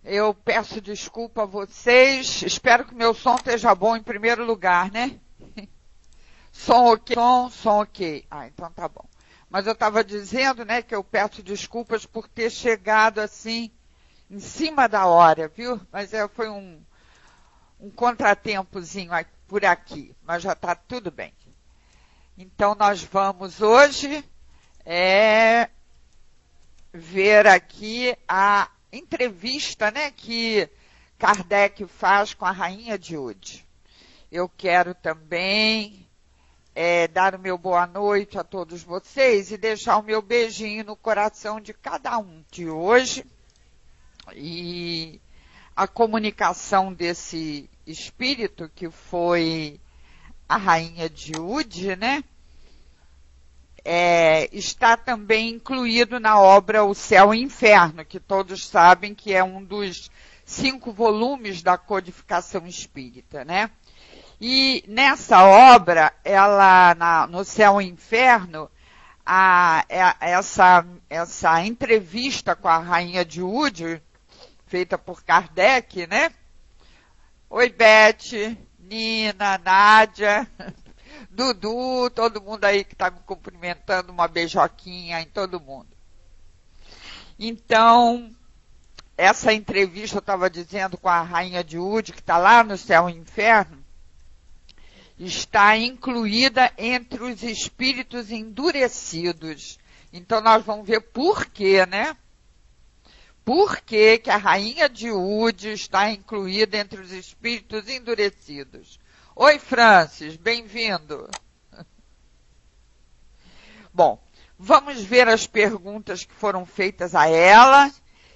Eu peço desculpa a vocês. Espero que meu som esteja bom em primeiro lugar, né? Som ok? Som ok. Ah, então tá bom. Mas eu estava dizendo, né, que eu peço desculpas por ter chegado assim, em cima da hora, viu? Mas foi um contratempozinho por aqui, mas já está tudo bem. Então nós vamos hoje ver aqui a entrevista, né, que Kardec faz com a rainha de Udi. Eu quero também dar o meu boa noite a todos vocês e deixar o meu beijinho no coração de cada um de hoje. E a comunicação desse espírito que foi a rainha de Udi, né, está também incluído na obra O Céu e o Inferno, que todos sabem que é um dos 5 volumes da codificação espírita, né? E nessa obra, no Céu e o Inferno, essa entrevista com a rainha de Udi, feita por Kardec, né? Oi, Beth, Nina, Nádia, Dudu, todo mundo aí que está me cumprimentando, uma beijoquinha em todo mundo. Então, essa entrevista, eu estava dizendo, com a rainha de Udi, que está lá no Céu e Inferno, está incluída entre os espíritos endurecidos. Então, nós vamos ver por quê, né? Por que a rainha de Udi está incluída entre os espíritos endurecidos? Oi, Francis, bem-vindo. Bom, vamos ver as perguntas que foram feitas a ela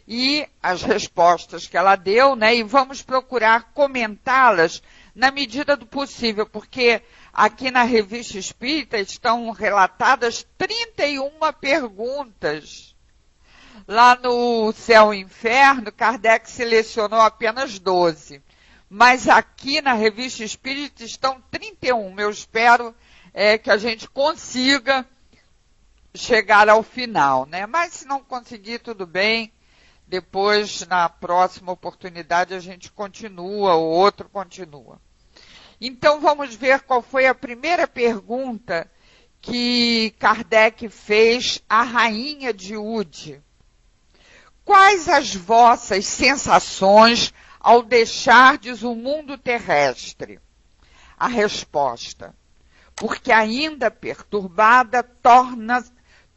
e as respostas que ela deu, né? E vamos procurar comentá-las na medida do possível, porque aqui na Revista Espírita estão relatadas 31 perguntas. Lá no Céu e Inferno, Kardec selecionou apenas 12. Mas aqui na Revista Espírita estão 31. Eu espero que a gente consiga chegar ao final, né? Mas se não conseguir, tudo bem. Depois, na próxima oportunidade, a gente continua, o outro continua. Então, vamos ver qual foi a primeira pergunta que Kardec fez à rainha de Udi. Quais as vossas sensações ao deixardes o mundo terrestre? A resposta: porque ainda perturbada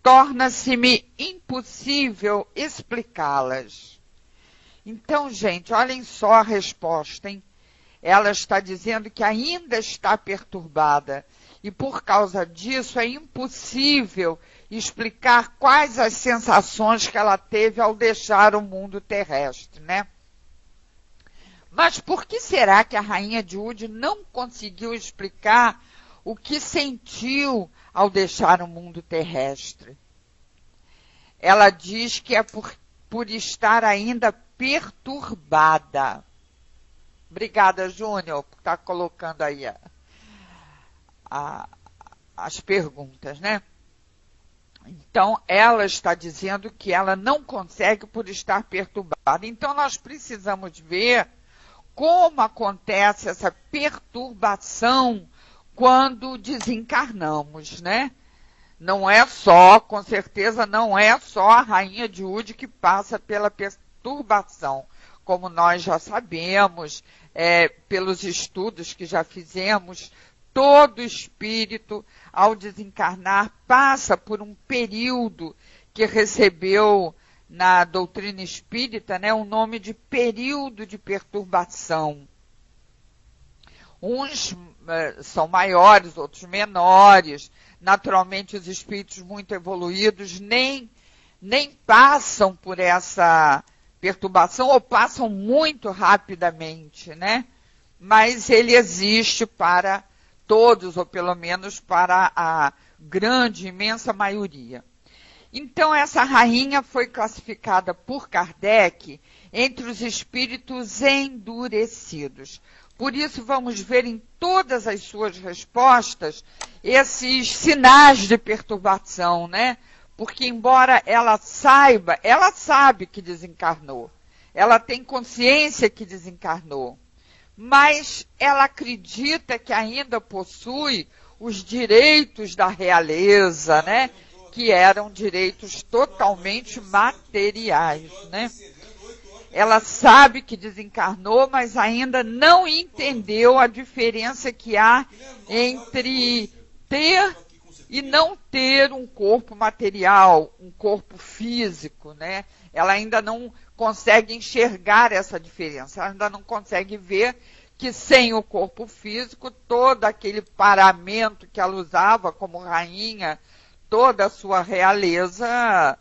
torna-se-me impossível explicá-las. Então, gente, olhem só a resposta, hein? Ela está dizendo que ainda está perturbada e por causa disso é impossível explicar quais as sensações que ela teve ao deixar o mundo terrestre, né? Mas por que será que a rainha de Udi não conseguiu explicar o que sentiu ao deixar o mundo terrestre? Ela diz que é por estar ainda perturbada. Obrigada, Júnior, por estar colocando aí as perguntas, né? Então, ela está dizendo que ela não consegue por estar perturbada. Então, nós precisamos ver como acontece essa perturbação quando desencarnamos, né? Não é só, com certeza, não é só a rainha de Udi que passa pela perturbação. Como nós já sabemos, pelos estudos que já fizemos, todo espírito, ao desencarnar, passa por um período que recebeu na doutrina espírita, né, o nome de período de perturbação. Uns são maiores, outros menores. Naturalmente, os espíritos muito evoluídos nem passam por essa perturbação ou passam muito rapidamente, né? Mas ele existe para todos, ou pelo menos para a grande, imensa maioria. Então, essa rainha foi classificada por Kardec entre os espíritos endurecidos. Por isso, vamos ver em todas as suas respostas esses sinais de perturbação, né? Porque, embora ela sabe que desencarnou, ela tem consciência que desencarnou, mas ela acredita que ainda possui os direitos da realeza, né? Que eram direitos totalmente materiais, né? Ela sabe que desencarnou, mas ainda não entendeu a diferença que há entre ter e não ter um corpo material, um corpo físico, né? Ela ainda não consegue enxergar essa diferença, ela ainda não consegue ver que sem o corpo físico, todo aquele paramento que ela usava como rainha, toda a sua realeza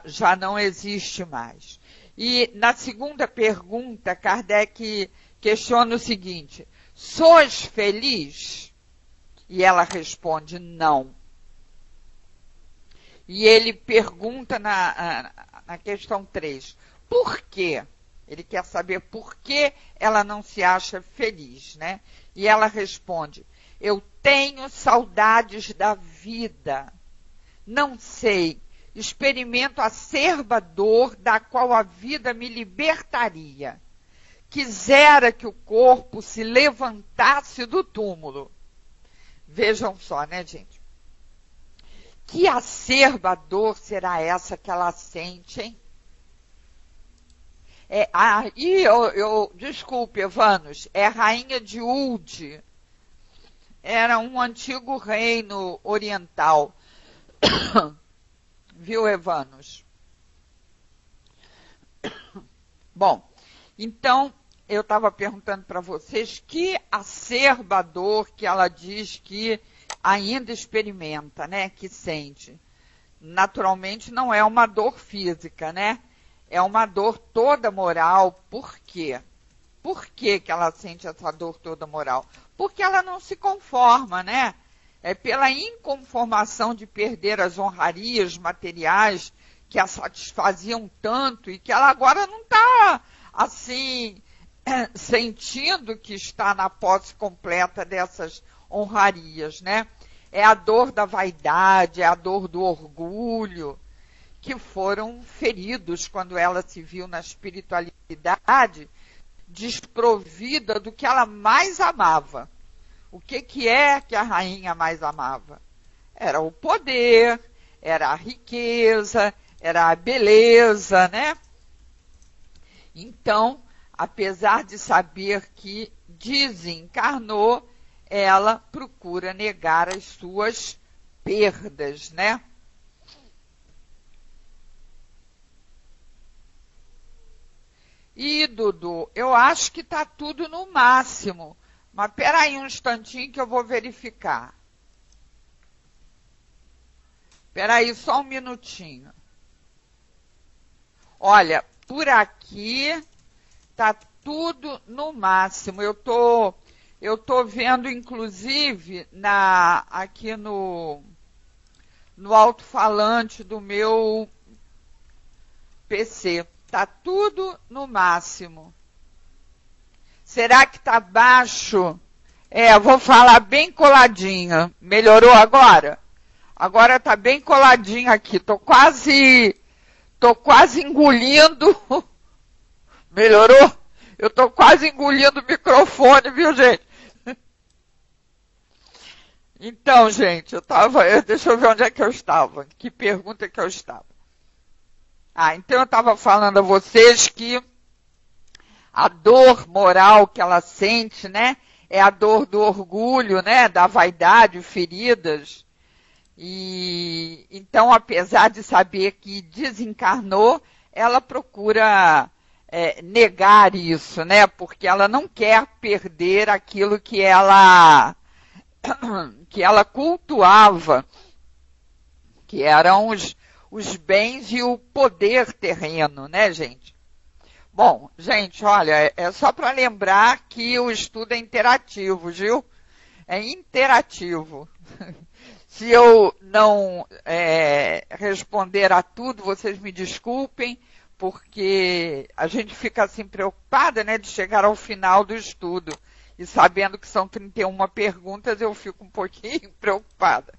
já não existe mais. E na segunda pergunta, Kardec questiona o seguinte: sois feliz? E ela responde não. E ele pergunta na questão 3, por quê? Ele quer saber por que ela não se acha feliz, né? E ela responde: eu tenho saudades da vida. Não sei, experimento acerba dor da qual a vida me libertaria. Quisera que o corpo se levantasse do túmulo. Vejam só, né, gente? Que acerba dor será essa que ela sente, hein? Desculpe, Evanos, é rainha de Uld. Era um antigo reino oriental. Viu, Evanos? Bom, então, eu estava perguntando para vocês que acerba dor que ela diz que ainda experimenta, né? Que sente. Naturalmente, não é uma dor física, né? É uma dor toda moral. Por quê? Por que ela sente essa dor toda moral? Porque ela não se conforma, né? É pela inconformação de perder as honrarias materiais que a satisfaziam tanto e que ela agora não está, assim, sentindo que está na posse completa dessas honrarias, né? É a dor da vaidade, é a dor do orgulho, que foram feridos quando ela se viu na espiritualidade desprovida do que ela mais amava. O que é que a rainha mais amava? Era o poder, era a riqueza, era a beleza, né? Então, apesar de saber que desencarnou, ela procura negar as suas perdas, né? E, Dudu, eu acho que está tudo no máximo. Mas espera aí um instantinho que eu vou verificar. Espera aí só um minutinho. Olha, por aqui está tudo no máximo. Eu tô vendo, inclusive, aqui no alto-falante do meu PC. Está tudo no máximo. Será que está baixo? Vou falar bem coladinha. Melhorou agora? Agora está bem coladinho aqui. Tô quase engolindo. Melhorou? Eu tô quase engolindo o microfone, viu, gente? Então, gente, deixa eu ver onde é que eu estava. Que pergunta que eu estava. Então eu estava falando a vocês que a dor moral que ela sente, né, é a dor do orgulho, né, da vaidade, feridas. E então, apesar de saber que desencarnou, ela procura negar isso, né, porque ela não quer perder aquilo que ela cultuava, que eram os bens e o poder terreno, né, gente? Bom, gente, olha, é só para lembrar que o estudo é interativo, viu? É interativo. Se eu não responder a tudo, vocês me desculpem, porque a gente fica assim preocupada, né, de chegar ao final do estudo. E sabendo que são 31 perguntas, eu fico um pouquinho preocupada.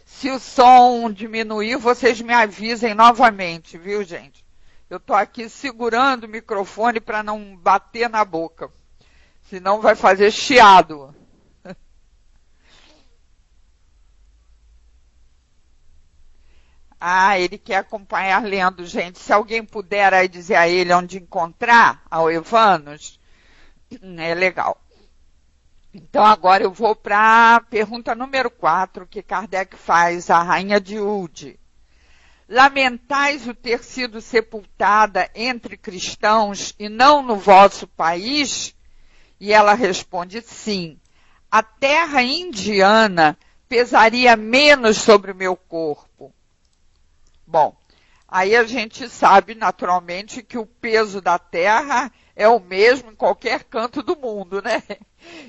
Se o som diminuir, vocês me avisem novamente, viu, gente? Eu estou aqui segurando o microfone para não bater na boca, senão vai fazer chiado. Ah, ele quer acompanhar lendo, gente. Se alguém puder aí dizer a ele onde encontrar, ao Evanos, é legal. Então, agora eu vou para a pergunta número 4, que Kardec faz à rainha de Udi. Lamentais o ter sido sepultada entre cristãos e não no vosso país? E ela responde, sim. A terra indiana pesaria menos sobre o meu corpo. Bom, aí a gente sabe naturalmente que o peso da terra é o mesmo em qualquer canto do mundo, né?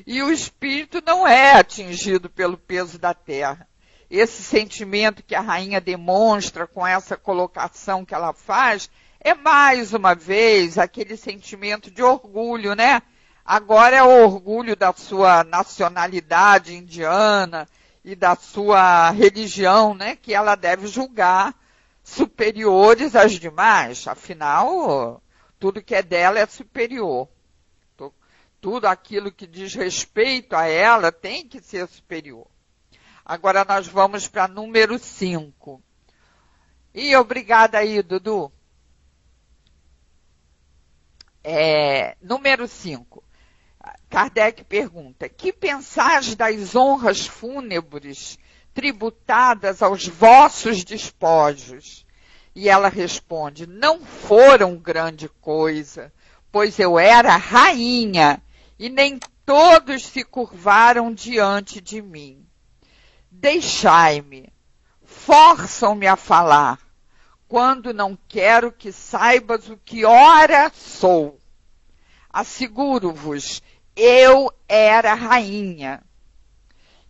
E o espírito não é atingido pelo peso da terra. Esse sentimento que a rainha demonstra com essa colocação que ela faz é mais uma vez aquele sentimento de orgulho, né? Agora é o orgulho da sua nacionalidade indiana e da sua religião, né? Que ela deve julgar superiores às demais. Afinal, tudo que é dela é superior. Tudo aquilo que diz respeito a ela tem que ser superior. Agora nós vamos para número 5. E obrigada aí, Dudu. Número 5. Kardec pergunta, que pensais das honras fúnebres tributadas aos vossos despojos? E ela responde, não foram grande coisa, pois eu era rainha, e nem todos se curvaram diante de mim. Deixai-me, forçam-me a falar, quando não quero que saibas o que ora sou. Asseguro-vos, eu era rainha.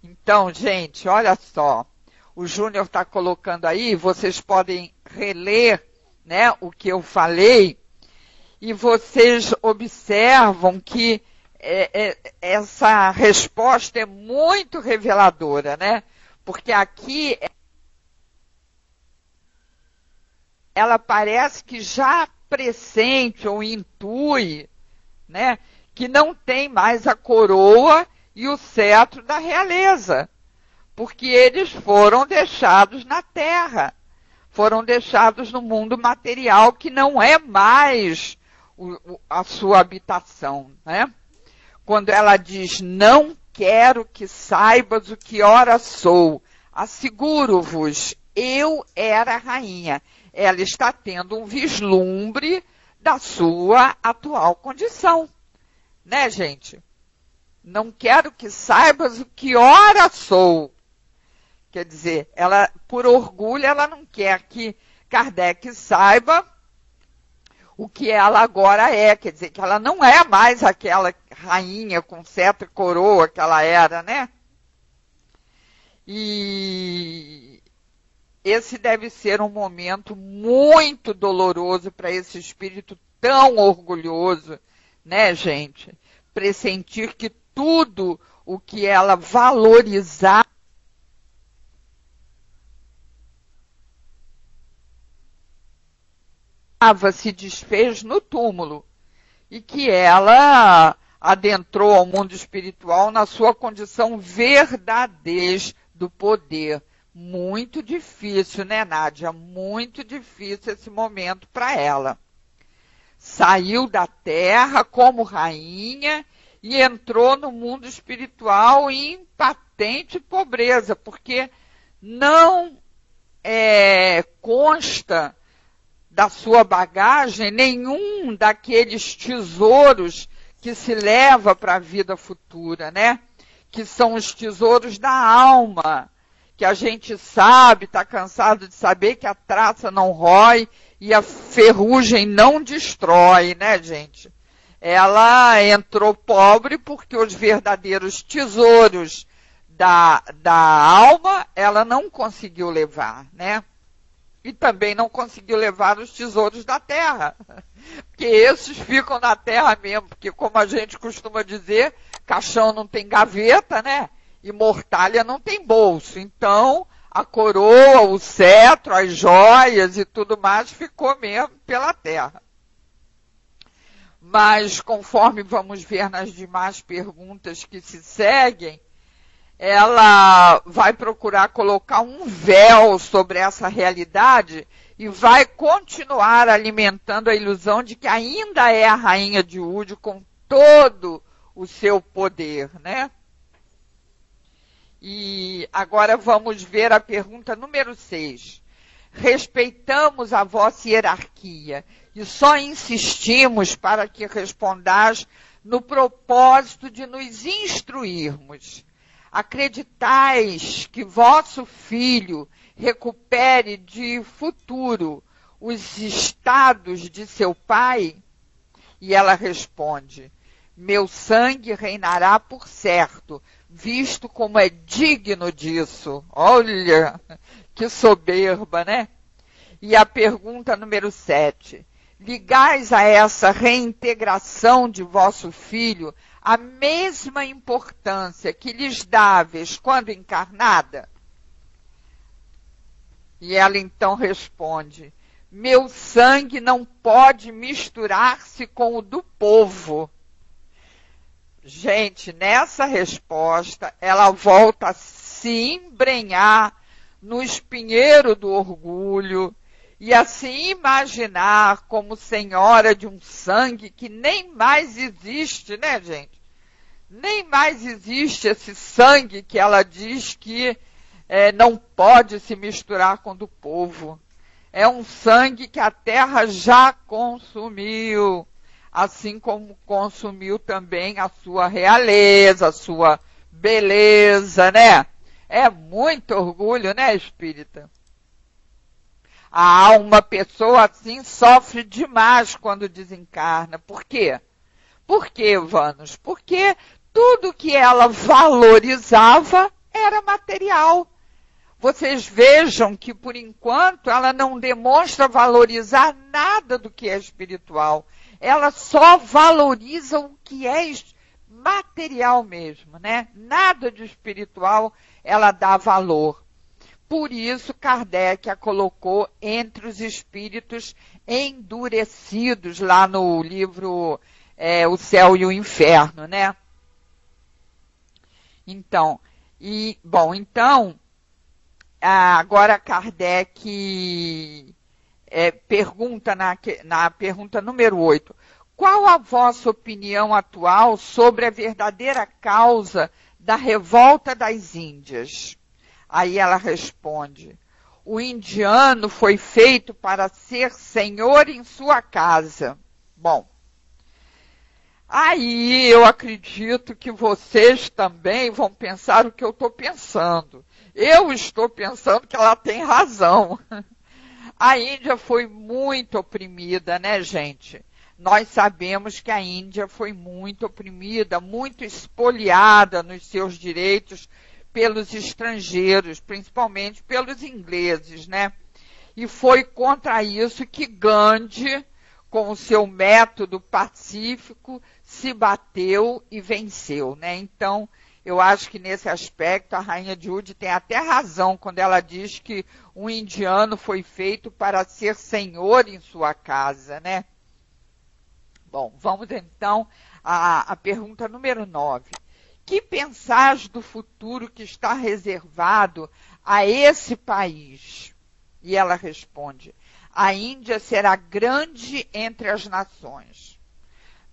Então, gente, olha só, o Júnior está colocando aí, vocês podem reler, né, o que eu falei, e vocês observam que essa resposta é muito reveladora, né? Porque aqui ela parece que já pressente ou intui, né, que não tem mais a coroa e o cetro da realeza, porque eles foram deixados na terra, foram deixados no mundo material, que não é mais a sua habitação, né? Quando ela diz, não quero que saibas o que ora sou, asseguro-vos, eu era rainha. Ela está tendo um vislumbre da sua atual condição, né, gente? Não quero que saibas o que ora sou. Quer dizer, ela, por orgulho, ela não quer que Kardec saiba o que ela agora é. Quer dizer, que ela não é mais aquela rainha com cetro e coroa que ela era, né? E esse deve ser um momento muito doloroso para esse espírito tão orgulhoso, né, gente? Pressentir que tudo o que ela valorizava se desfez no túmulo e que ela adentrou ao mundo espiritual na sua condição verdadeira do poder. Muito difícil, né, Nádia? Muito difícil esse momento para ela. Saiu da terra como rainha e entrou no mundo espiritual em patente pobreza, porque não consta da sua bagagem nenhum daqueles tesouros que se leva para a vida futura, né? Que são os tesouros da alma, que a gente sabe, está cansado de saber que a traça não rói e a ferrugem não destrói, né, gente? Ela entrou pobre porque os verdadeiros tesouros da alma ela não conseguiu levar, né? E também não conseguiu levar os tesouros da terra, porque esses ficam na terra mesmo, porque como a gente costuma dizer, caixão não tem gaveta, né? E mortalha não tem bolso. Então, A coroa, o cetro, as joias e tudo mais ficou mesmo pela terra. Mas, conforme vamos ver nas demais perguntas que se seguem, ela vai procurar colocar um véu sobre essa realidade e vai continuar alimentando a ilusão de que ainda é a rainha de Udi com todo o seu poder, né? E agora vamos ver a pergunta número 6. Respeitamos a vossa hierarquia e só insistimos para que respondais no propósito de nos instruirmos. Acreditais que vosso filho recupere de futuro os estados de seu pai? E ela responde: meu sangue reinará por certo, visto como é digno disso. Olha, que soberba, né? E a pergunta número 7. Ligais a essa reintegração de vosso filho a mesma importância que lhes dáveis quando encarnada? E ela então responde: meu sangue não pode misturar-se com o do povo. Gente, nessa resposta, ela volta a se embrenhar no espinheiro do orgulho e a se imaginar como senhora de um sangue que nem mais existe, né, gente? Nem mais existe esse sangue que ela diz que não pode se misturar com o do povo. É um sangue que a terra já consumiu, assim como consumiu também a sua realeza, a sua beleza, né? É muito orgulho, né, espírita? Uma pessoa assim sofre demais quando desencarna. Por quê? Por quê, Vânos? Porque tudo que ela valorizava era material. Vocês vejam que, por enquanto, ela não demonstra valorizar nada do que é espiritual. Ela só valoriza o que é material mesmo, né? Nada de espiritual ela dá valor. Por isso, Kardec a colocou entre os espíritos endurecidos, lá no livro O Céu e o Inferno, né? Então, agora Kardec pergunta na pergunta número 8. Qual a vossa opinião atual sobre a verdadeira causa da revolta das Índias? Aí ela responde: o indiano foi feito para ser senhor em sua casa. Bom, aí eu acredito que vocês também vão pensar o que eu estou pensando. Eu estou pensando que ela tem razão. A Índia foi muito oprimida, né, gente? Nós sabemos que a Índia foi muito oprimida, muito espoliada nos seus direitos pelos estrangeiros, principalmente pelos ingleses, né? E foi contra isso que Gandhi, com o seu método pacífico, se bateu e venceu, né? Então, eu acho que nesse aspecto a rainha de Udi tem até razão quando ela diz que um indiano foi feito para ser senhor em sua casa, né? Bom, vamos então à pergunta número 9. Que pensais do futuro que está reservado a esse país? E ela responde: a Índia será grande entre as nações.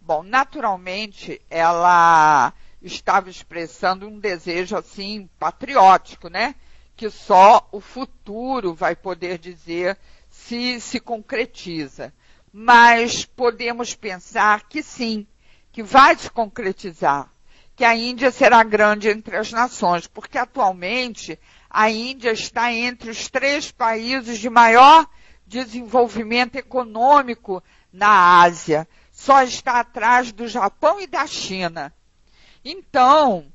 Bom, naturalmente, ela estava expressando um desejo, assim, patriótico, né? Que só o futuro vai poder dizer se concretiza. Mas podemos pensar que sim, que vai se concretizar, que a Índia será grande entre as nações, porque atualmente a Índia está entre os 3 países de maior desenvolvimento econômico na Ásia. Só está atrás do Japão e da China. Então,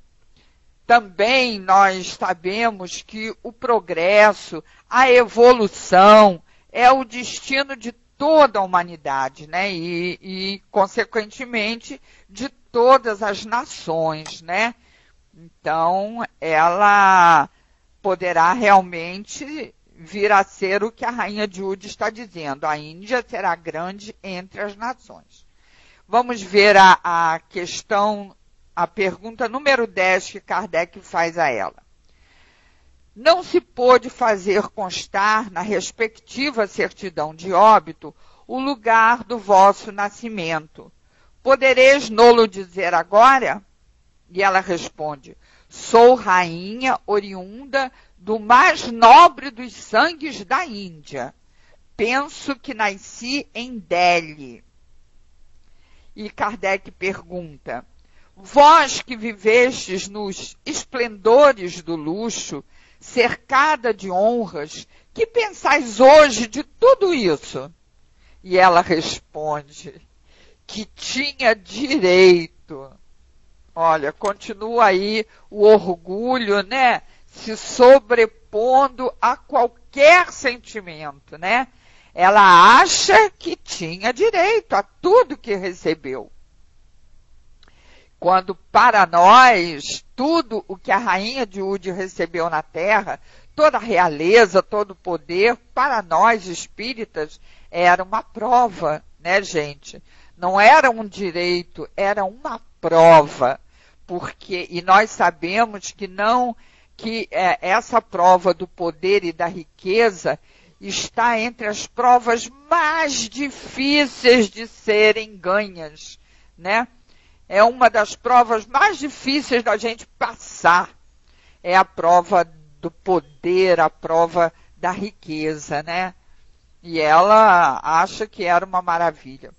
também nós sabemos que o progresso, a evolução, é o destino de toda a humanidade, né? E consequentemente, de todas as nações, né? Então, ela poderá realmente vir a ser o que a rainha de Ud está dizendo. A Índia será grande entre as nações. Vamos ver a questão, a pergunta número 10 que Kardec faz a ela. Não se pôde fazer constar na respectiva certidão de óbito o lugar do vosso nascimento. Podereis nolo dizer agora? E ela responde, sou rainha oriunda do mais nobre dos sangues da Índia. Penso que nasci em Delhi. E Kardec pergunta, vós que vivestes nos esplendores do luxo, cercada de honras, que pensais hoje de tudo isso? E ela responde que tinha direito. Olha, continua aí o orgulho, né? Se sobrepondo a qualquer sentimento, né? Ela acha que tinha direito a tudo que recebeu. Quando para nós, tudo o que a rainha de Ud recebeu na terra, toda a realeza, todo o poder, para nós espíritas, era uma prova, né, gente? Não era um direito, era uma prova. E nós sabemos que essa prova do poder e da riqueza está entre as provas mais difíceis de serem ganhas, né? É uma das provas mais difíceis da gente passar. É a prova do poder, a prova da riqueza, né? E ela acha que era uma maravilha.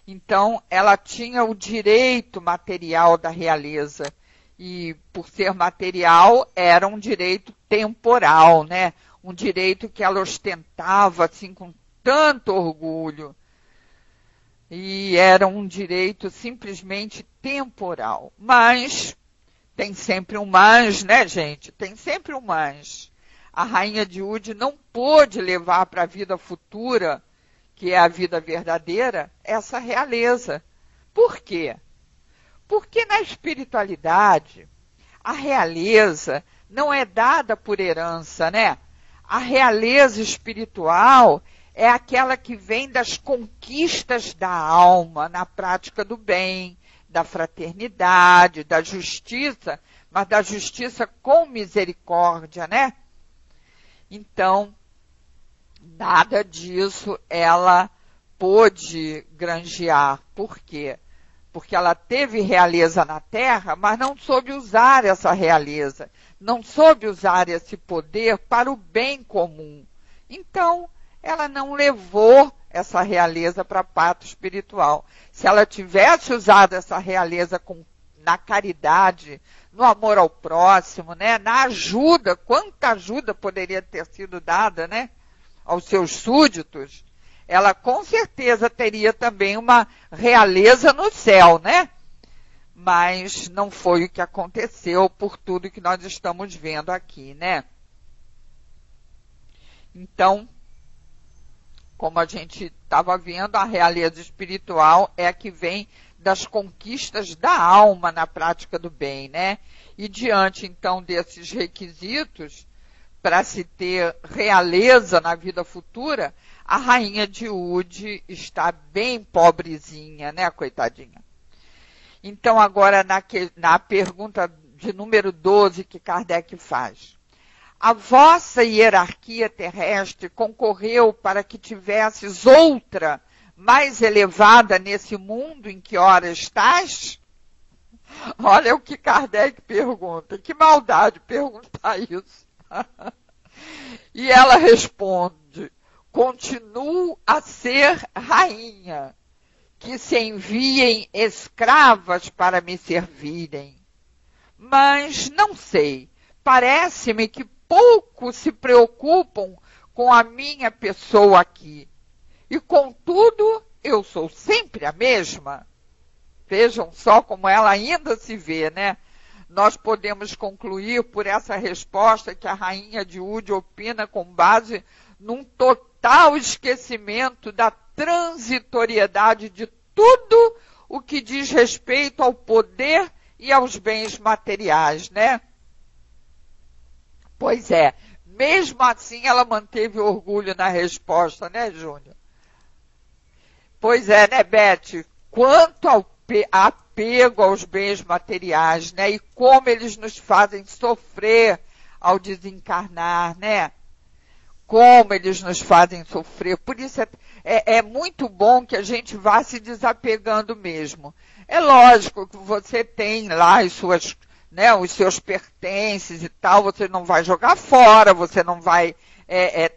Então, ela tinha o direito material da realeza. E, por ser material, era um direito temporal, né? Um direito que ela ostentava, assim, com tanto orgulho. E era um direito simplesmente temporal. Mas, tem sempre um mas, né, gente? Tem sempre um mas. A rainha de Ud não pôde levar para a vida futura, que é a vida verdadeira, essa realeza. Por quê? Porque na espiritualidade, a realeza não é dada por herança, né? A realeza espiritual é aquela que vem das conquistas da alma, na prática do bem, da fraternidade, da justiça, mas da justiça com misericórdia, né? Então, nada disso ela pôde granjear. Por quê? Porque ela teve realeza na terra, mas não soube usar essa realeza, não soube usar esse poder para o bem comum. Então, ela não levou essa realeza para a pátria espiritual. Se ela tivesse usado essa realeza na caridade, no amor ao próximo, né, na ajuda, quanta ajuda poderia ter sido dada, né, aos seus súditos, ela com certeza teria também uma realeza no céu, né? Mas não foi o que aconteceu por tudo que nós estamos vendo aqui, né? Então, como a gente estava vendo, a realeza espiritual é a que vem das conquistas da alma na prática do bem, né? E diante, então, desses requisitos, para se ter realeza na vida futura, a rainha de Ud está bem pobrezinha, né, coitadinha? Então, agora, na pergunta de número 12 que Kardec faz. A vossa hierarquia terrestre concorreu para que tivesses outra mais elevada nesse mundo em que ora estás? Olha o que Kardec pergunta. Que maldade perguntar isso. E ela responde, continuo a ser rainha, que se enviem escravas para me servirem. Mas não sei, parece-me que pouco se preocupam com a minha pessoa aqui. E contudo, eu sou sempre a mesma. Vejam só como ela ainda se vê, né? Nós podemos concluir por essa resposta que a rainha de Ud opina com base num total esquecimento da transitoriedade de tudo o que diz respeito ao poder e aos bens materiais, né? Pois é, mesmo assim ela manteve orgulho na resposta, né, Júnior? Pois é, né, Beth? Quanto ao apego aos bens materiais, né? E como eles nos fazem sofrer ao desencarnar, né? Como eles nos fazem sofrer. Por isso é muito bom que a gente vá se desapegando mesmo. É lógico que você tem lá as suas, né, os seus pertences e tal, você não vai jogar fora, você não vai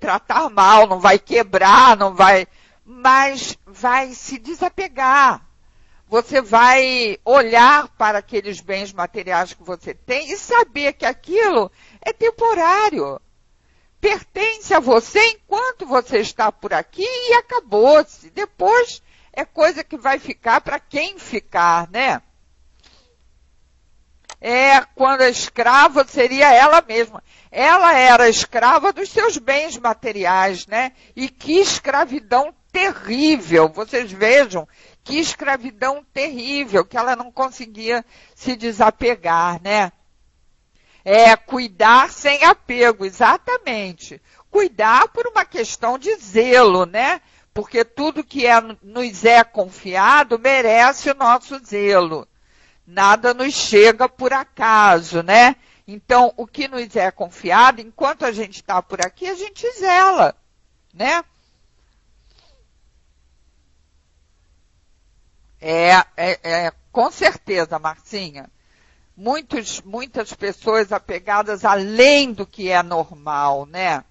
tratar mal, não vai quebrar, não vai... Mas vai se desapegar. Você vai olhar para aqueles bens materiais que você tem e saber que aquilo é temporário. Pertence a você enquanto você está por aqui e acabou-se. Depois é coisa que vai ficar para quem ficar, né? Quando a escrava seria ela mesma. Ela era escrava dos seus bens materiais, né? E que escravidão terrível. Vocês vejam que escravidão terrível, que ela não conseguia se desapegar, né? Cuidar sem apego, exatamente. Cuidar por uma questão de zelo, né? Porque tudo que nos é confiado merece o nosso zelo. Nada nos chega por acaso, né? Então, o que nos é confiado, enquanto a gente está por aqui, a gente zela, né? Com certeza, Marcinha. Muitas pessoas apegadas além do que é normal, né?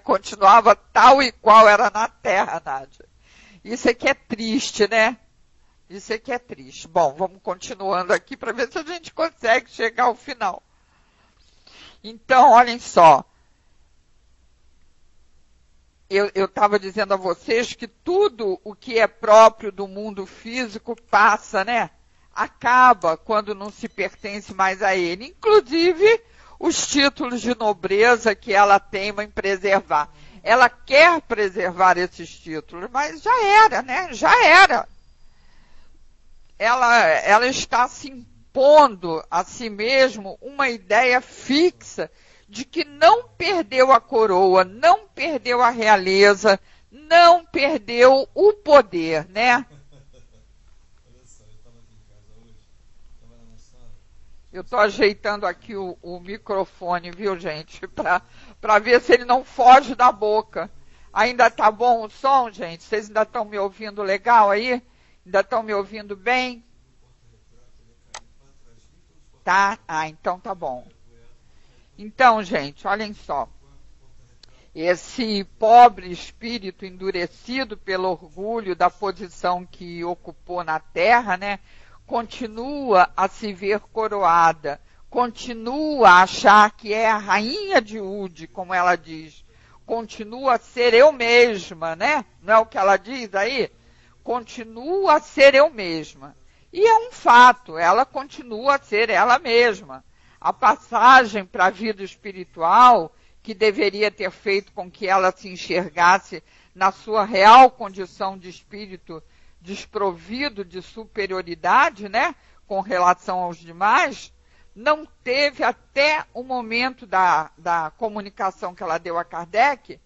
Continuava tal e qual era na Terra, Nádia. Isso aqui é triste, né? Isso aqui é triste. Bom, vamos continuando aqui para ver se a gente consegue chegar ao final. Então, olhem só. Eu estava dizendo a vocês que tudo o que é próprio do mundo físico passa, né? Acaba quando não se pertence mais a ele. Inclusive, os títulos de nobreza que ela teima em preservar. Ela quer preservar esses títulos, mas já era, né? Já era. Ela está se impondo a si mesmo uma ideia fixa de que não perdeu a coroa, não perdeu a realeza, não perdeu o poder, né? Eu estou ajeitando aqui o microfone, viu, gente? Para ver se ele não foge da boca. Ainda tá bom o som, gente? Vocês ainda estão me ouvindo legal aí? Ainda estão me ouvindo bem? Tá? Então tá bom. Então, gente, olhem só. Esse pobre espírito endurecido pelo orgulho da posição que ocupou na terra, né? Continua a se ver coroada, continua a achar que é a rainha de Ude, como ela diz, continua a ser eu mesma, né? Não é o que ela diz aí? Continua a ser eu mesma. E é um fato, ela continua a ser ela mesma. A passagem para a vida espiritual, que deveria ter feito com que ela se enxergasse na sua real condição de espírito desprovido de superioridade, né, com relação aos demais, não teve até o momento da comunicação que ela deu a Kardec,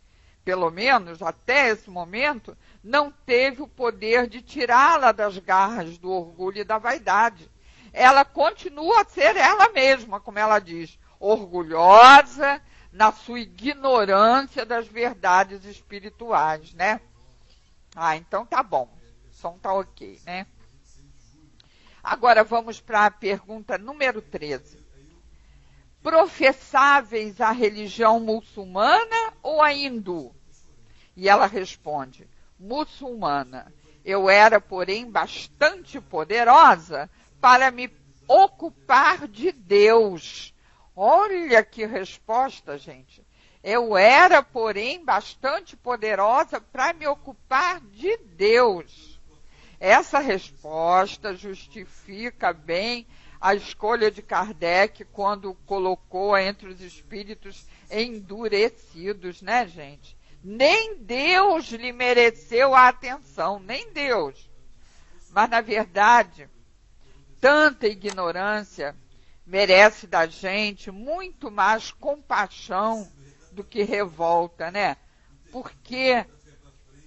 pelo menos até esse momento, não teve o poder de tirá-la das garras do orgulho e da vaidade. Ela continua a ser ela mesma, como ela diz, orgulhosa na sua ignorância das verdades espirituais, né? Então tá bom. O som tá ok, né? Agora vamos para a pergunta número 13. Professáveis a religião muçulmana ou a hindu? E ela responde, muçulmana. Eu era, porém, bastante poderosa para me ocupar de Deus. Olha que resposta, gente. Eu era, porém, bastante poderosa para me ocupar de Deus. Essa resposta justifica bem a escolha de Kardec quando colocou entre os espíritos endurecidos, né, gente? Nem Deus lhe mereceu a atenção, nem Deus. Mas, na verdade, tanta ignorância merece da gente muito mais compaixão do que revolta, né? Porque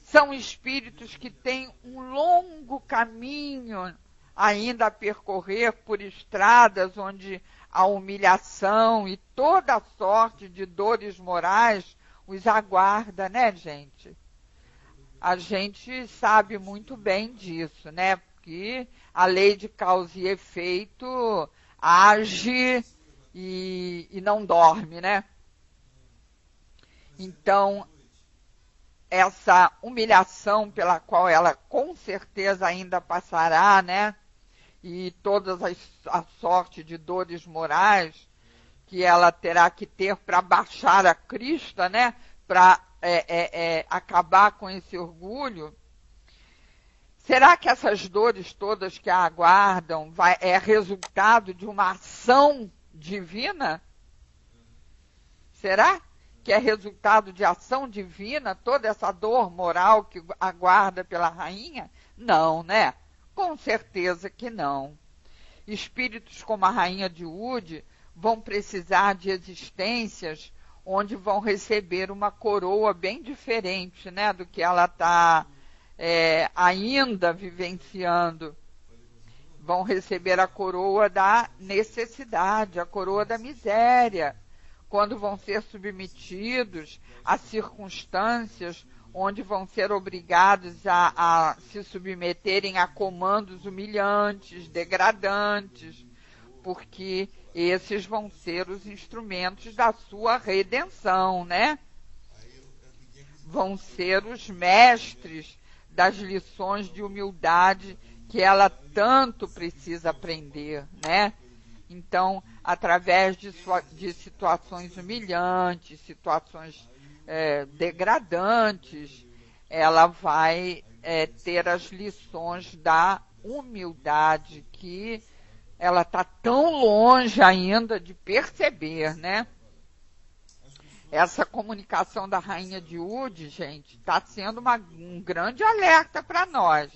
são espíritos que têm um longo caminho ainda a percorrer por estradas onde a humilhação e toda sorte de dores morais os aguarda, né, gente? A gente sabe muito bem disso, né? Porque a lei de causa e efeito age e não dorme, né? Então, essa humilhação pela qual ela com certeza ainda passará, né? E todas a sorte de dores morais que ela terá que ter para baixar a crista, né? Para acabar com esse orgulho. Será que essas dores todas que a aguardam é resultado de uma ação divina? Será que é resultado de ação divina toda essa dor moral que aguarda pela rainha? Não, né? Com certeza que não. Espíritos como a rainha de Udi vão precisar de existências onde vão receber uma coroa bem diferente, né, do que ela está ainda vivenciando. Vão receber a coroa da necessidade, a coroa da miséria, quando vão ser submetidos a circunstâncias onde vão ser obrigados a se submeterem a comandos humilhantes, degradantes, porque esses vão ser os instrumentos da sua redenção, né? Vão ser os mestres das lições de humildade que ela tanto precisa aprender, né? Então, através de situações humilhantes, situações degradantes, ela vai ter as lições da humildade que ela está tão longe ainda de perceber, né? Essa comunicação da rainha de Udi, gente, está sendo um grande alerta para nós.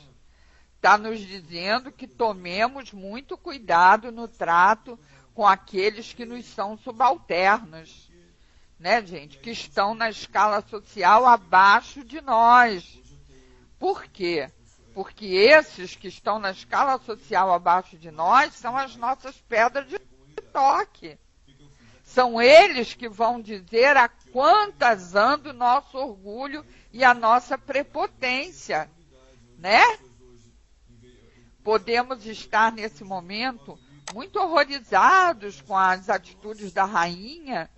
Está nos dizendo que tomemos muito cuidado no trato com aqueles que nos são subalternos, né, gente? Que estão na escala social abaixo de nós. Por quê? Porque esses que estão na escala social abaixo de nós são as nossas pedras de toque. São eles que vão dizer a quantas anda o nosso orgulho e a nossa prepotência, né? Podemos estar nesse momento muito horrorizados com as atitudes da rainha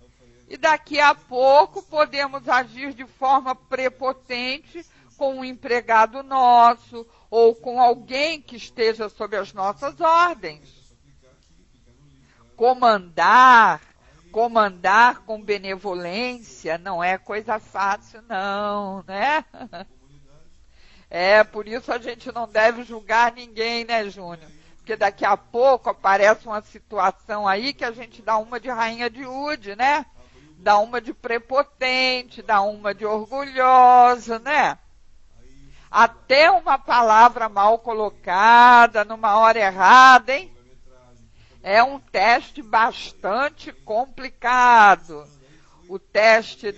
e daqui a pouco podemos agir de forma prepotente com um empregado nosso ou com alguém que esteja sob as nossas ordens. Comandar com benevolência não é coisa fácil, não, né? Por isso a gente não deve julgar ninguém, né, Júnior? Porque daqui a pouco aparece uma situação aí que a gente dá uma de rainha de Udi, né? Dá uma de prepotente, dá uma de orgulhosa, né? Até uma palavra mal colocada, numa hora errada, hein? É um teste bastante complicado. O teste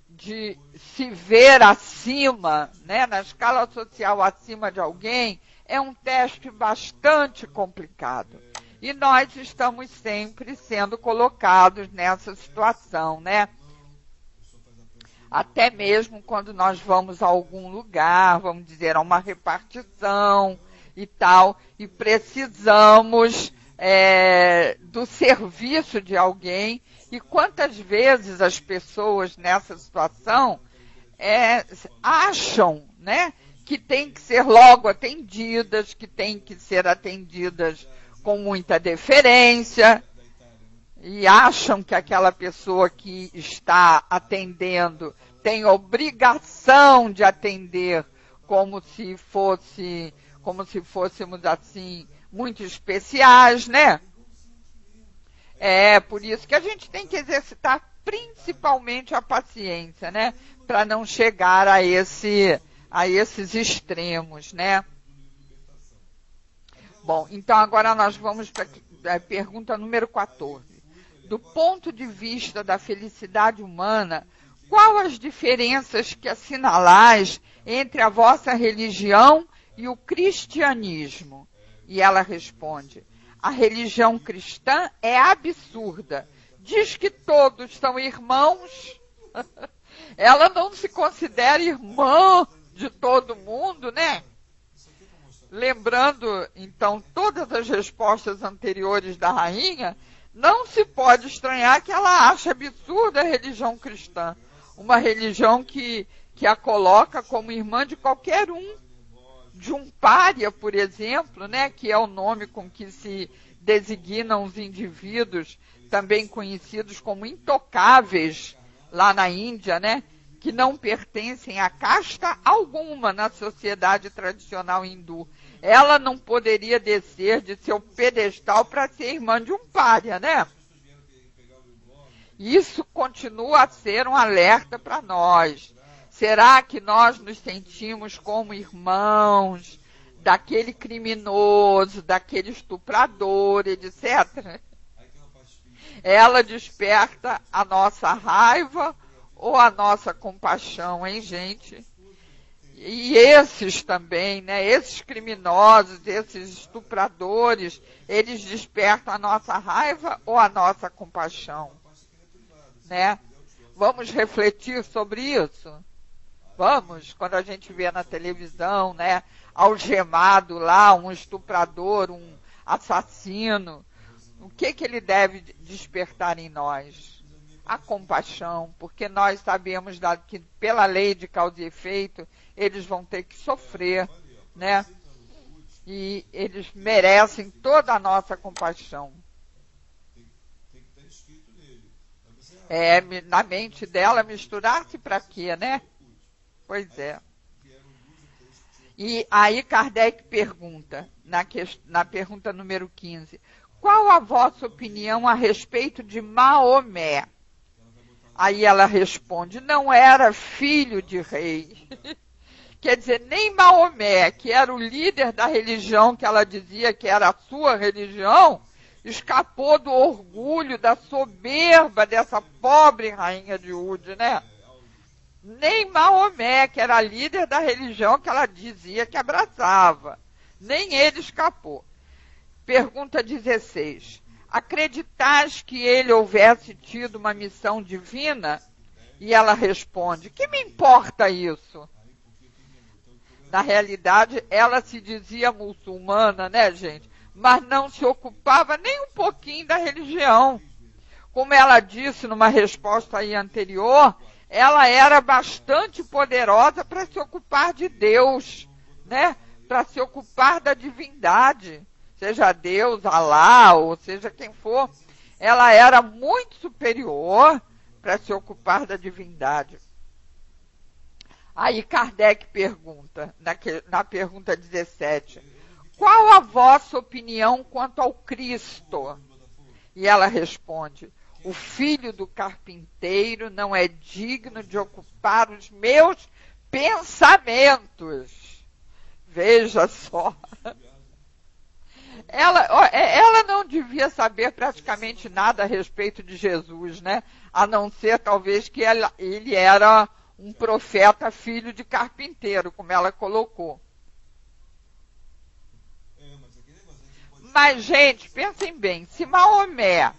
de se ver acima, né, na escala social acima de alguém, é um teste bastante complicado. E nós estamos sempre sendo colocados nessa situação, né? Até mesmo quando nós vamos a algum lugar, vamos dizer, a uma repartição e tal, e precisamos do serviço de alguém. E quantas vezes as pessoas nessa situação acham, né, que tem que ser logo atendidas, que tem que ser atendidas com muita deferência, e acham que aquela pessoa que está atendendo tem obrigação de atender como se fôssemos assim muito especiais, né? Por isso que a gente tem que exercitar principalmente a paciência, né? Para não chegar a esses extremos, né? Bom, então agora nós vamos pergunta número 14. Do ponto de vista da felicidade humana, qual as diferenças que assinalais entre a vossa religião e o cristianismo? E ela responde: a religião cristã é absurda. Diz que todos são irmãos. Ela não se considera irmã de todo mundo, né? Lembrando, então, todas as respostas anteriores da rainha, não se pode estranhar que ela acha absurda a religião cristã. Uma religião que a coloca como irmã de qualquer um. De um pária, por exemplo, né, que é o nome com que se designam os indivíduos, também conhecidos como intocáveis, lá na Índia, né, que não pertencem a casta alguma na sociedade tradicional hindu. Ela não poderia descer de seu pedestal para ser irmã de um pária, né? Isso continua a ser um alerta para nós. Será que nós nos sentimos como irmãos daquele criminoso, daquele estuprador, etc.? Ela desperta a nossa raiva ou a nossa compaixão, hein, gente? E esses também, né? Esses criminosos, esses estupradores, eles despertam a nossa raiva ou a nossa compaixão, né? Vamos refletir sobre isso? Vamos, quando a gente vê na televisão, né, algemado lá, um estuprador, um assassino, o que ele deve despertar em nós? A compaixão, porque nós sabemos que pela lei de causa e efeito, eles vão ter que sofrer, né? E eles merecem toda a nossa compaixão. Na mente dela, misturar-se para quê, né? Pois é. E aí Kardec pergunta, na pergunta número 15, qual a vossa opinião a respeito de Maomé? Aí ela responde, não era filho de rei. Quer dizer, nem Maomé, que era o líder da religião que ela dizia que era a sua religião, escapou do orgulho, da soberba dessa pobre rainha de Urde, né? Nem Maomé, que era líder da religião que ela dizia que abraçava, nem ele escapou. Pergunta 16. Acreditais que ele houvesse tido uma missão divina? E ela responde, que me importa isso? Na realidade, ela se dizia muçulmana, né, gente? Mas não se ocupava nem um pouquinho da religião. Como ela disse numa resposta aí anterior, ela era bastante poderosa para se ocupar de Deus, né? Para se ocupar da divindade, seja Deus, Alá, ou seja quem for. Ela era muito superior para se ocupar da divindade. Aí Kardec pergunta, na pergunta 17, qual a vossa opinião quanto ao Cristo? E ela responde, o filho do carpinteiro não é digno de ocupar os meus pensamentos. Veja só. Ela não devia saber praticamente nada a respeito de Jesus, né? A não ser, talvez, que ele era um profeta filho de carpinteiro, como ela colocou. Mas, gente, pensem bem, se Maomé,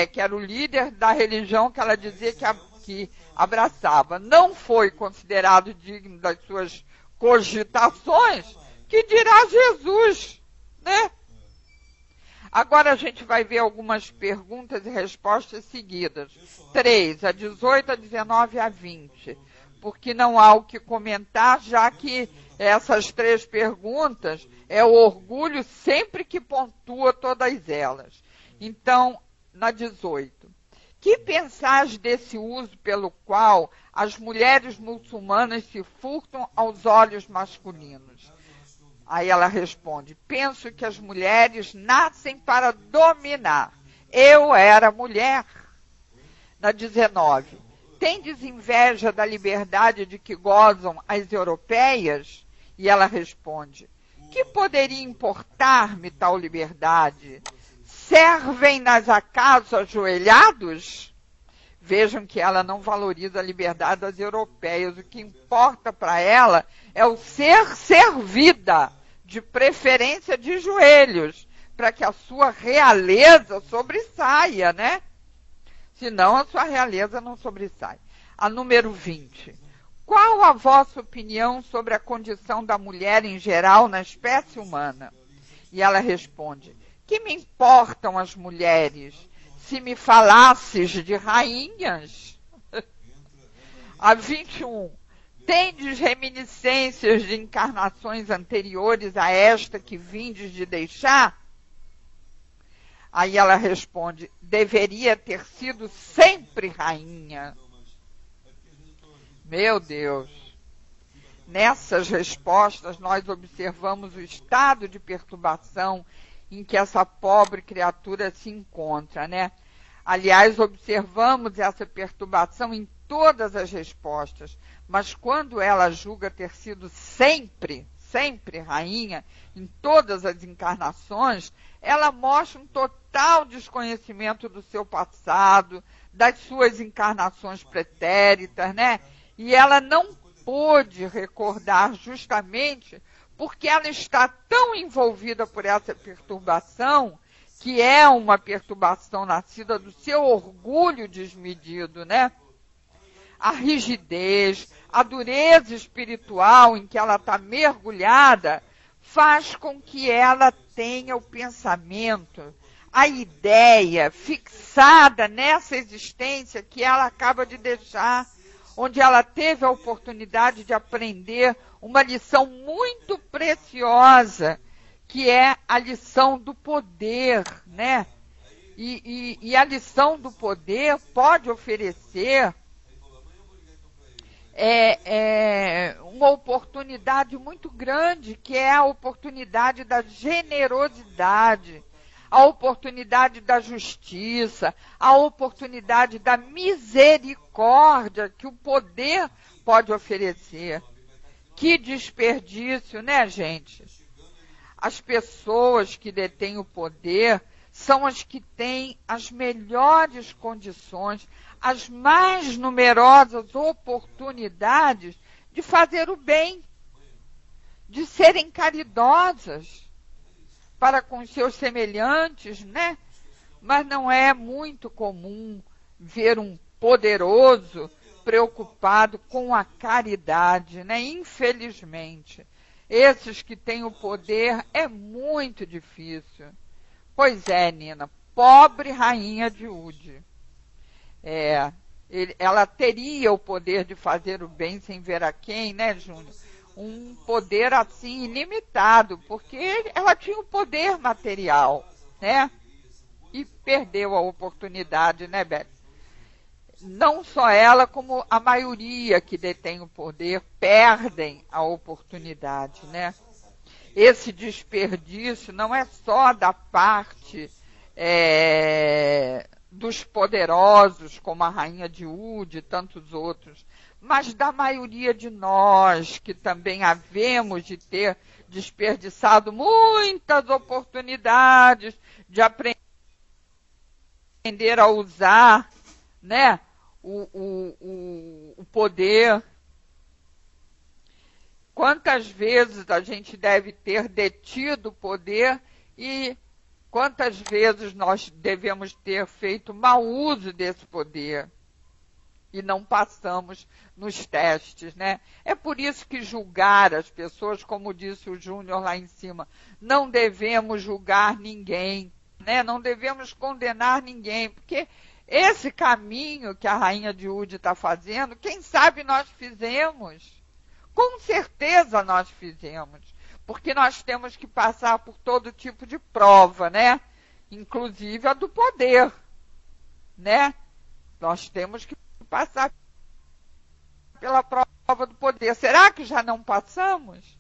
que era o líder da religião que ela dizia que abraçava, não foi considerado digno das suas cogitações, que dirá Jesus, né? Agora a gente vai ver algumas perguntas e respostas seguidas. 3, a 18, a 19 e a 20. Porque não há o que comentar, já que essas 3 perguntas é o orgulho sempre que pontua todas elas. Então, na 18. Que pensais desse uso pelo qual as mulheres muçulmanas se furtam aos olhos masculinos? Aí ela responde, penso que as mulheres nascem para dominar. Eu era mulher. Na 19, tendes inveja da liberdade de que gozam as europeias? E ela responde, que poderia importar-me tal liberdade? servem nas acaso ajoelhados? Vejam que ela não valoriza a liberdade das europeias. O que importa para ela é o ser servida, de preferência de joelhos, para que a sua realeza sobressaia, né? Senão a sua realeza não sobressai. A número 20. Qual a vossa opinião sobre a condição da mulher em geral na espécie humana? E ela responde: que me importam as mulheres? Se me falasses de rainhas. A 21. Tendes reminiscências de encarnações anteriores a esta que vindes de deixar? Aí ela responde: deveria ter sido sempre rainha. Meu Deus! Nessas respostas nós observamos o estado de perturbação em que essa pobre criatura se encontra, né? Aliás, observamos essa perturbação em todas as respostas, mas quando ela julga ter sido sempre rainha, em todas as encarnações, ela mostra um total desconhecimento do seu passado, das suas encarnações pretéritas, né? E ela não pôde recordar justamente porque ela está tão envolvida por essa perturbação, que é uma perturbação nascida do seu orgulho desmedido, né? A rigidez, a dureza espiritual em que ela está mergulhada, faz com que ela tenha o pensamento, a ideia fixada nessa existência que ela acaba de deixar, onde ela teve a oportunidade de aprender uma lição muito preciosa, que é a lição do poder, né? E a lição do poder pode oferecer uma oportunidade muito grande, que é a oportunidade da generosidade, a oportunidade da justiça, a oportunidade da misericórdia que o poder pode oferecer. Que desperdício, né, gente? As pessoas que detêm o poder são as que têm as melhores condições, as mais numerosas oportunidades de fazer o bem, de serem caridosas para com os seus semelhantes, né? Mas não é muito comum ver um poderoso preocupado com a caridade, né? Infelizmente, esses que têm o poder é muito difícil. Pois é, Nina, pobre rainha de Udi. Ela teria o poder de fazer o bem sem ver a quem, né, Júnior? Um poder assim ilimitado, porque ela tinha o poder material, né? E perdeu a oportunidade, né, Beth? Não só ela, como a maioria que detém o poder perdem a oportunidade, né? Esse desperdício não é só da parte dos poderosos, como a rainha de Udi e tantos outros, mas da maioria de nós, que também havemos de ter desperdiçado muitas oportunidades de aprender a usar, né, o poder. Quantas vezes a gente deve ter detido o poder e quantas vezes nós devemos ter feito mau uso desse poder e não passamos nos testes, né? É por isso que julgar as pessoas, como disse o Júnior lá em cima, não devemos julgar ninguém, né? Não devemos condenar ninguém, porque esse caminho que a rainha de Udi está fazendo, quem sabe nós fizemos. Com certeza nós fizemos, porque nós temos que passar por todo tipo de prova, né? Inclusive a do poder, né? Nós temos que passar pela prova do poder. Será que já não passamos?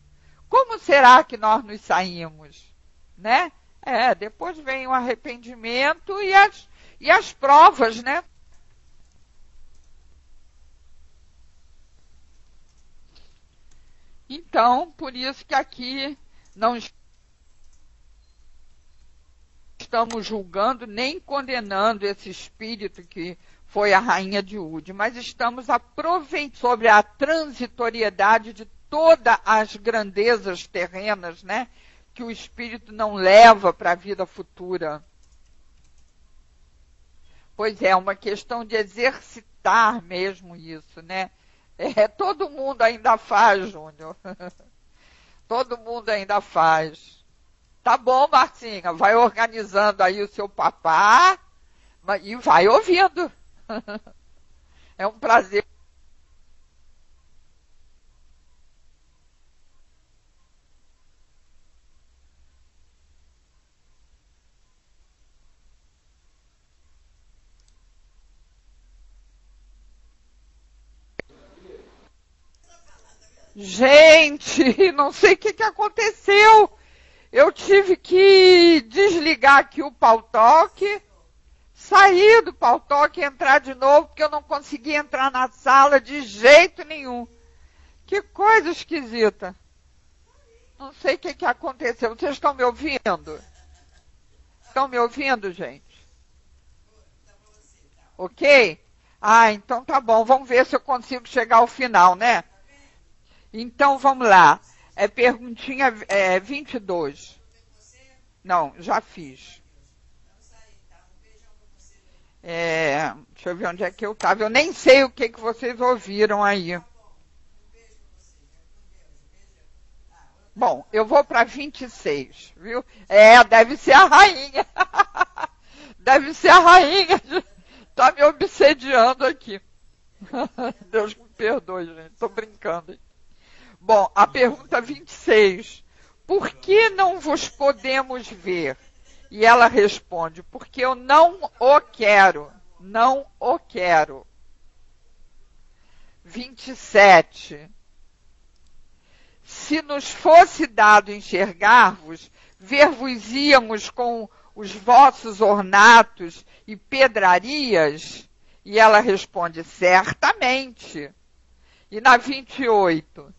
Como será que nós nos saímos, né? Depois vem o arrependimento e as provas, né? Então, por isso que aqui não estamos julgando nem condenando esse espírito que foi a rainha de Úde, mas estamos aproveitando sobre a transitoriedade de todas as grandezas terrenas, né, que o espírito não leva para a vida futura. Pois é, uma questão de exercitar mesmo isso, né? Todo mundo ainda faz, Júnior. Todo mundo ainda faz. Tá bom, Marcinha, vai organizando aí o seu papá e vai ouvindo. É um prazer. Gente, não sei o que aconteceu. Eu tive que desligar aqui o Paltalk, sair do Paltalk e entrar de novo, porque eu não consegui entrar na sala de jeito nenhum. Que coisa esquisita. Não sei o que aconteceu. Vocês estão me ouvindo? Estão me ouvindo, gente? Ok? Ah, então tá bom. Vamos ver se eu consigo chegar ao final, né? Então, vamos lá. Perguntinha 22. Não, já fiz. Deixa eu ver onde é que eu estava. Eu nem sei o que vocês ouviram aí. Bom, eu vou para 26, viu? Deve ser a rainha. Deve ser a rainha. Está me obsediando aqui. Deus me perdoe, gente. Estou brincando, hein? Bom, a pergunta 26. Por que não vos podemos ver? E ela responde, porque eu não o quero. Não o quero. 27. Se nos fosse dado enxergar-vos, ver-vos-íamos com os vossos ornatos e pedrarias? E ela responde, certamente. E na 28.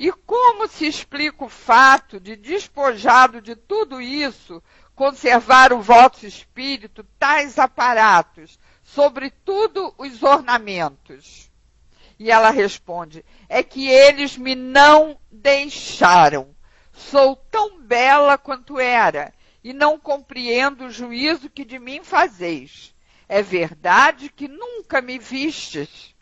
E como se explica o fato de, despojado de tudo isso, conservar o vosso espírito tais aparatos, sobretudo os ornamentos? E ela responde, é que eles me não deixaram. Sou tão bela quanto era, e não compreendo o juízo que de mim fazeis. É verdade que nunca me vistes.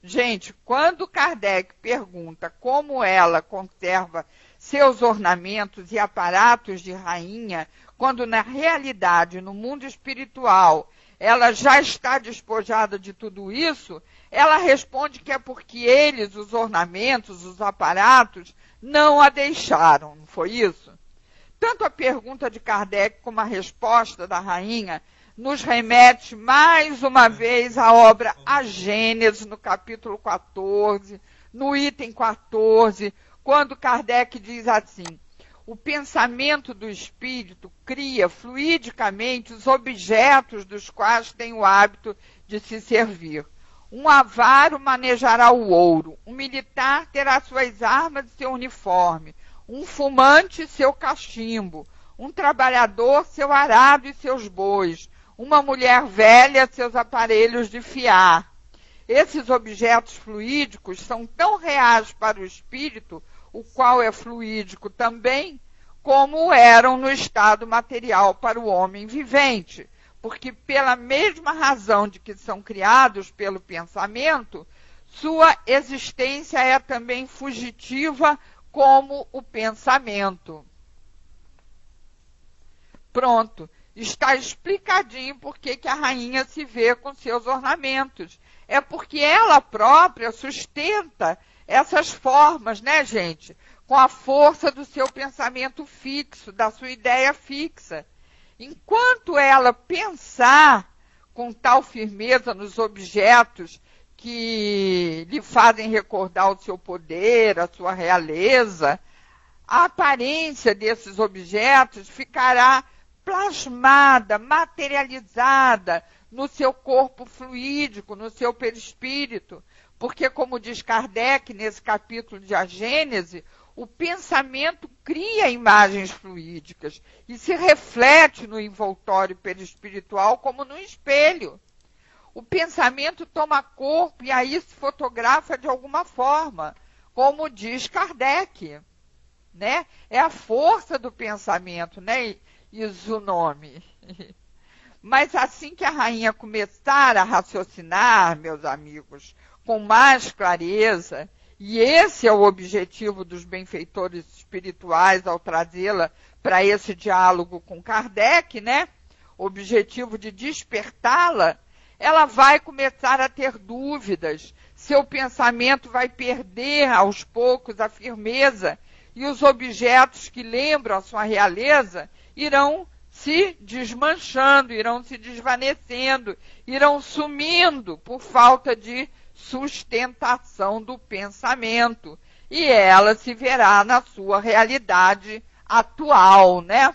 Gente, quando Kardec pergunta como ela conserva seus ornamentos e aparatos de rainha, quando na realidade, no mundo espiritual, ela já está despojada de tudo isso, ela responde que é porque eles, os ornamentos, os aparatos, não a deixaram, não foi isso? Tanto a pergunta de Kardec como a resposta da rainha nos remete mais uma vez à obra A Gênese, no capítulo 14, no item 14, quando Kardec diz assim, o pensamento do espírito cria fluidicamente os objetos dos quais tem o hábito de se servir. Um avaro manejará o ouro, um militar terá suas armas e seu uniforme, um fumante seu cachimbo, um trabalhador seu arado e seus bois, uma mulher velha seus aparelhos de fiar. Esses objetos fluídicos são tão reais para o espírito, o qual é fluídico também, como eram no estado material para o homem vivente, porque pela mesma razão de que são criados pelo pensamento, sua existência é também fugitiva como o pensamento. Pronto. Está explicadinho por que a rainha se vê com seus ornamentos. É porque ela própria sustenta essas formas, né, gente? Com a força do seu pensamento fixo, da sua ideia fixa. Enquanto ela pensar com tal firmeza nos objetos que lhe fazem recordar o seu poder, a sua realeza, a aparência desses objetos ficará plasmada, materializada no seu corpo fluídico, no seu perispírito, porque, como diz Kardec nesse capítulo de A Gênese, O pensamento cria imagens fluídicas e se reflete no envoltório perispiritual como num espelho. O pensamento toma corpo e aí se fotografa de alguma forma, como diz Kardec, né? É a força do pensamento, né? Isso o nome. Mas assim que a rainha começar a raciocinar, meus amigos, com mais clareza, e esse é o objetivo dos benfeitores espirituais ao trazê-la para esse diálogo com Kardec, né? O objetivo de despertá-la, ela vai começar a ter dúvidas, seu pensamento vai perder aos poucos a firmeza e os objetos que lembram a sua realeza irão se desmanchando, irão se desvanecendo, irão sumindo por falta de sustentação do pensamento. E ela se verá na sua realidade atual, né?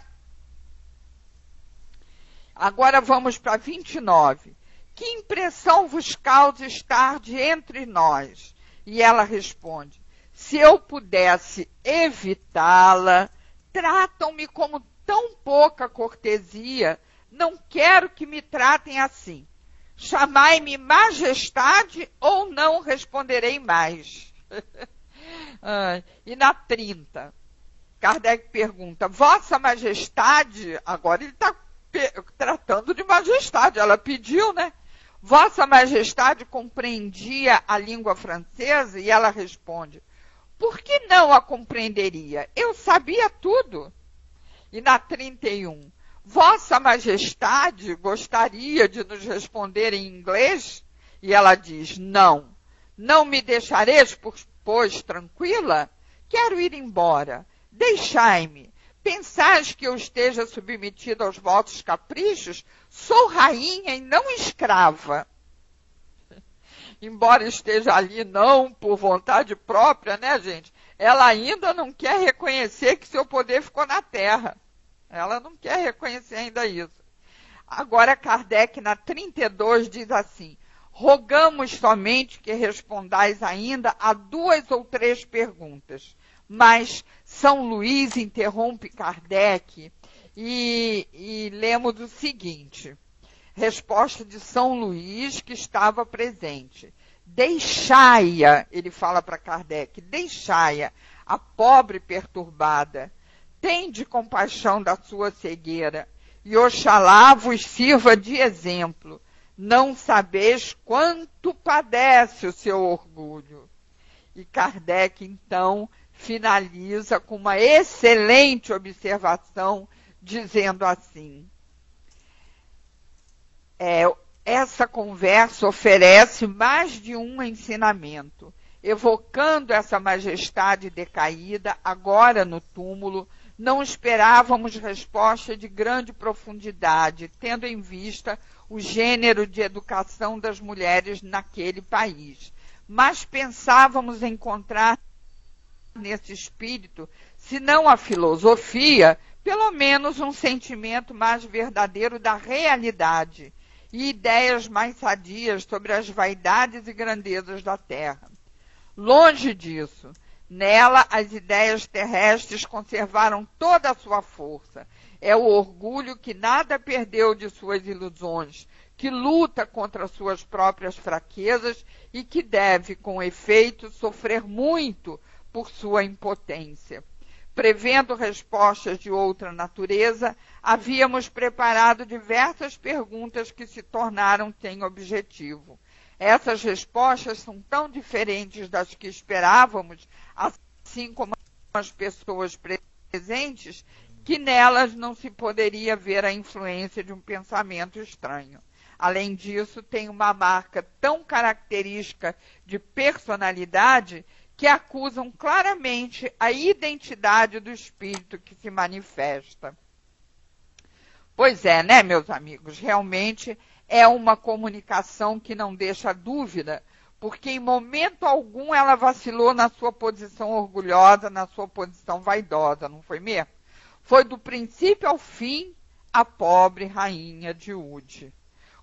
Agora vamos para 29. Que impressão vos causa estar de entre nós? E ela responde, se eu pudesse evitá-la, tratam-me como tão pouca cortesia, não quero que me tratem assim. Chamai-me majestade ou não responderei mais. E na 30, Kardec pergunta, Vossa Majestade, agora ele está tratando de majestade, ela pediu, né? Vossa Majestade compreendia a língua francesa? E ela responde, por que não a compreenderia? Eu sabia tudo. E na 31, Vossa Majestade gostaria de nos responder em inglês? E ela diz, não me deixareis, pois, tranquila? Quero ir embora, deixai-me. Pensais que eu esteja submetida aos vossos caprichos? Sou rainha e não escrava. Embora esteja ali não por vontade própria, né, gente? Ela ainda não quer reconhecer que seu poder ficou na terra. Ela não quer reconhecer ainda isso. Agora Kardec, na 32, diz assim, rogamos somente que respondais ainda a 2 ou 3 perguntas. Mas São Luís interrompe Kardec e lemos o seguinte, resposta de São Luís que estava presente. Deixai-a, ele fala para Kardec, deixai-a, a pobre perturbada, tende compaixão da sua cegueira, e Oxalá vos sirva de exemplo. Não sabeis quanto padece o seu orgulho. E Kardec, então, finaliza com uma excelente observação, dizendo assim, essa conversa oferece mais de um ensinamento, evocando essa majestade decaída, agora no túmulo. Não esperávamos resposta de grande profundidade, tendo em vista o gênero de educação das mulheres naquele país. Mas pensávamos encontrar nesse espírito, se não a filosofia, pelo menos um sentimento mais verdadeiro da realidade e ideias mais sadias sobre as vaidades e grandezas da terra. Longe disso, nela as ideias terrestres conservaram toda a sua força. É o orgulho que nada perdeu de suas ilusões, que luta contra suas próprias fraquezas e que deve, com efeito, sofrer muito por sua impotência. Prevendo respostas de outra natureza, havíamos preparado diversas perguntas que se tornaram sem objetivo. Essas respostas são tão diferentes das que esperávamos, assim como as pessoas presentes, que nelas não se poderia ver a influência de um pensamento estranho. Além disso, tem uma marca tão característica de personalidade que acusam claramente a identidade do espírito que se manifesta. Pois é, né, meus amigos? Realmente é uma comunicação que não deixa dúvida, porque em momento algum ela vacilou na sua posição orgulhosa, na sua posição vaidosa, não foi mesmo? Foi do princípio ao fim a pobre rainha de Ude.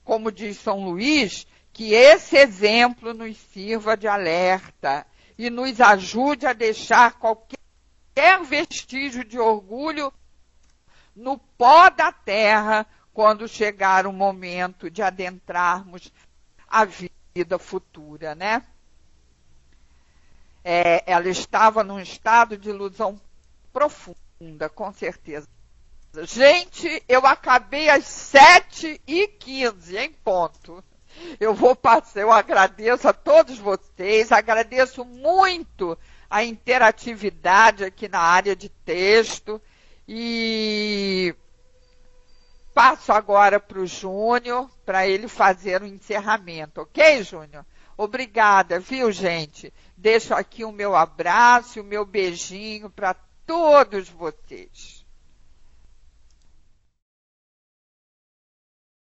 Como diz São Luís, que esse exemplo nos sirva de alerta e nos ajude a deixar qualquer vestígio de orgulho no pó da terra quando chegar o momento de adentrarmos a vida futura, né? Ela estava num estado de ilusão profunda, com certeza. Gente, eu acabei às 7h15, em ponto. Eu vou passar, eu agradeço a todos vocês, agradeço muito a interatividade aqui na área de texto e passo agora para o Júnior, para ele fazer o encerramento, ok, Júnior? Obrigada, viu, gente? Deixo aqui o meu abraço e o meu beijinho para todos vocês.